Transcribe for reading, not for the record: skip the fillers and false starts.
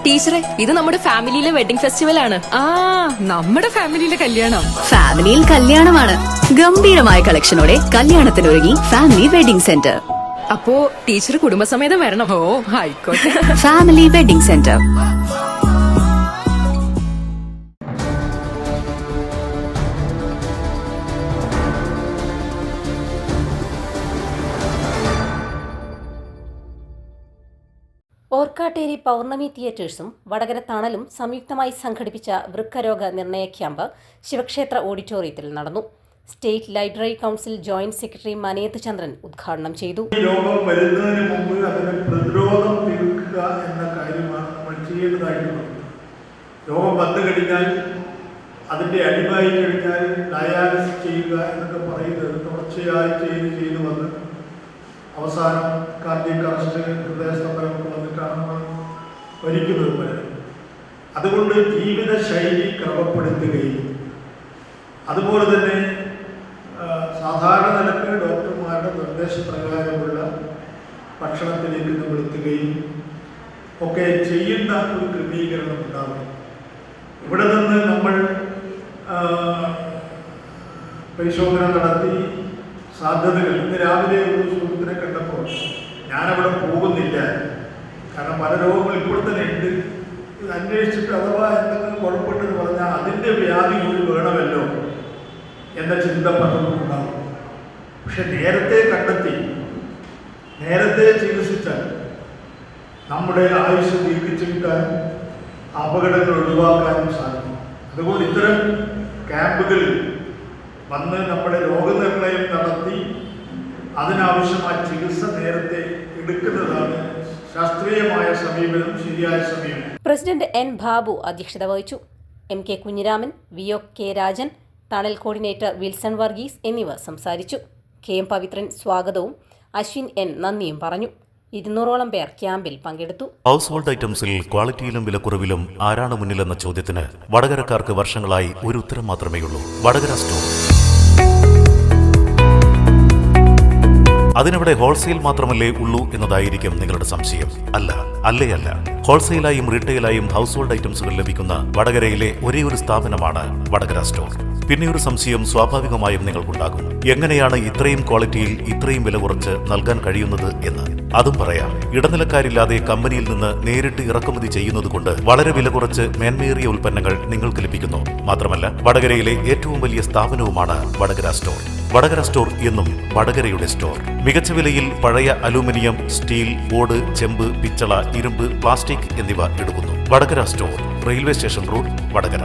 ടീച്ചറെ, ഇത് നമ്മുടെ ഫാമിലിയിലെ വെഡിങ് ഫെസ്റ്റിവൽ ആണ്. നമ്മുടെ ഫാമിലിയിലെ കല്യാണം. ഫാമിലിയിൽ കല്യാണമാണ്. ഗംഭീരമായ കളക്ഷനോടെ കല്യാണത്തിനൊരുങ്ങി ഫാമിലി വെഡിംഗ് സെന്റർ. അപ്പോ ടീച്ചർ കുടുംബസമേതം വരണം. ഓ, ആയിക്കോട്ടെ. Family Wedding Centre. Orkkatteri Pournami തിയേറ്റേഴ്സും വടകര തണലും സംയുക്തമായി സംഘടിപ്പിച്ച വൃക്കരോഗ നിർണയ ക്യാമ്പ് ശിവക്ഷേത്ര ഓഡിറ്റോറിയത്തിൽ നടന്നു. State library council joint secretary മനേത് ചന്ദ്രൻ ഉദ്ഘാടനം ചെയ്തു. ഈ രോഗം വരുന്നതിന് മുമ്പ് അതിന് പ്രതിരോധം തീർക്കുക എന്ന കാര്യമാണ് നമ്മൾ ചെയ്യേണ്ടതായിട്ടുള്ളത്. രോഗം വന്നു കഴിഞ്ഞാൽ അതിൻ്റെ അടിമായി കഴിഞ്ഞാൽ ഡയാലിസിസ് ചെയ്യുക എന്നൊക്കെ പറയുന്നത് തുടർച്ചയായി ചെയ്ത് വന്ന് അവസാനം കാർഡിയക് അറസ്റ്റ്, ഹൃദയസ്തംഭനമൊക്കെ വന്നിട്ടാണ് നമ്മൾ മരിക്കുന്നത് പലരും. അതുകൊണ്ട് ജീവിതശൈലി ക്രമപ്പെടുത്തുകയും അതുപോലെ തന്നെ സാധാരണ നിലക്ക് ഡോക്ടർമാരുടെ നിർദ്ദേശപ്രകാരമുള്ള ഭക്ഷണത്തിലേക്ക് നമ്മൾ എത്തുകയും ഒക്കെ ചെയ്യുന്ന ഒരു ക്രമീകരണം ഉണ്ടാകും. ഇവിടെ നിന്ന് നമ്മൾ പരിശോധന നടത്തി സാധ്യതകൾ. ഇന്ന് രാവിലെ ഒരു സുഹൃത്തിനെ കണ്ടപ്പോൾ ഞാനവിടെ പോകുന്നില്ല, കാരണം പല രോഗങ്ങൾ ഇപ്പോൾ തന്നെ ഉണ്ട്. ഇത് അന്വേഷിച്ചിട്ട് അഥവാ എന്തെങ്കിലും കുഴപ്പമുണ്ടെന്ന് പറഞ്ഞാൽ അതിൻ്റെ വ്യാധി കൂടി വേണമല്ലോ എന്ന ചിന്ത പലർക്കും ഉണ്ടാകും. പക്ഷെ നേരത്തെ കണ്ടെത്തി നേരത്തെ ചികിത്സിച്ചാൽ നമ്മുടെ ആയുസ് ദീർഘിച്ചു കിട്ടാനും അപകടങ്ങൾ ഒഴിവാക്കാനും സാധിക്കും. അതുകൊണ്ട് ഇത്തരം ക്യാമ്പുകളിൽ വന്ന് നമ്മുടെ രോഗനിർണയം നടത്തി അതിനാവശ്യമായ ചികിത്സ നേരത്തെ എടുക്കുന്നതാണ് ശാസ്ത്രീയമായ സമീപനം, ശരിയായ സമീപനം. പ്രസിഡന്റ് എൻ ബാബു അധ്യക്ഷത വഹിച്ചു. M K Kunhiraman, VO K Rajan, തണൽ കോർഡിനേറ്റർ വിൽസൺ വർഗീസ് എന്നിവർ സംസാരിച്ചു. കെ എം പവിത്രൻ സ്വാഗതവും അശ്വിൻ എൻ നന്ദിയും പറഞ്ഞു. 200ഓളം പേർ ക്യാമ്പിൽ പങ്കെടുത്തു. ഹൗസ് ഹോൾഡ് ഐറ്റംസിൽ ക്വാളിറ്റിയിലും വിലക്കുറവിലും ആരാണ് മുന്നിലെന്ന ചോദ്യത്തിന് വടകരക്കാർക്ക് വർഷങ്ങളായി ഒരു ഉത്തരം മാത്രമേയുള്ളൂ: വടകര സ്റ്റോർ. അതിനവിടെ ഹോൾസെയിൽ മാത്രമല്ലേ ഉള്ളൂ എന്നതായിരിക്കും നിങ്ങളുടെ സംശയം. അല്ല. ഹോൾസെയിലായും റീറ്റെയിലായും ഹൗസ് ഹോൾഡ് ഐറ്റംസുകൾ ലഭിക്കുന്ന വടകരയിലെ ഒരേ ഒരു സ്ഥാപനമാണ് വടകര സ്റ്റോർ. പിന്നെയൊരു സംശയം സ്വാഭാവികമായും നിങ്ങൾക്കുണ്ടാകും: എങ്ങനെയാണ് ഇത്രയും ക്വാളിറ്റിയിൽ ഇത്രയും വില കുറച്ച് നൽകാൻ കഴിയുന്നത് എന്ന്. അതും പറയാം. ഇടനിലക്കാരില്ലാതെ കമ്പനിയിൽ നിന്ന് നേരിട്ട് ഇറക്കുമതി ചെയ്യുന്നത് കൊണ്ട് വളരെ വില കുറച്ച് മേന്മയേറിയ ഉൽപ്പന്നങ്ങൾ നിങ്ങൾക്ക് ലഭിക്കുന്നു. മാത്രമല്ല, വടകരയിലെ ഏറ്റവും വലിയ സ്ഥാപനവുമാണ് വടകര സ്റ്റോർ. വടകര സ്റ്റോർ എന്നും വടകരയുടെ സ്റ്റോർ. മികച്ച വിലയിൽ പഴയ അലൂമിനിയം, സ്റ്റീൽ, ഓട്, ചെമ്പ്, പിച്ചള, ഇരുമ്പ്, പ്ലാസ്റ്റിക് എന്നിവ എടുക്കുന്നു. Vadakara store, railway station road, Vadakara.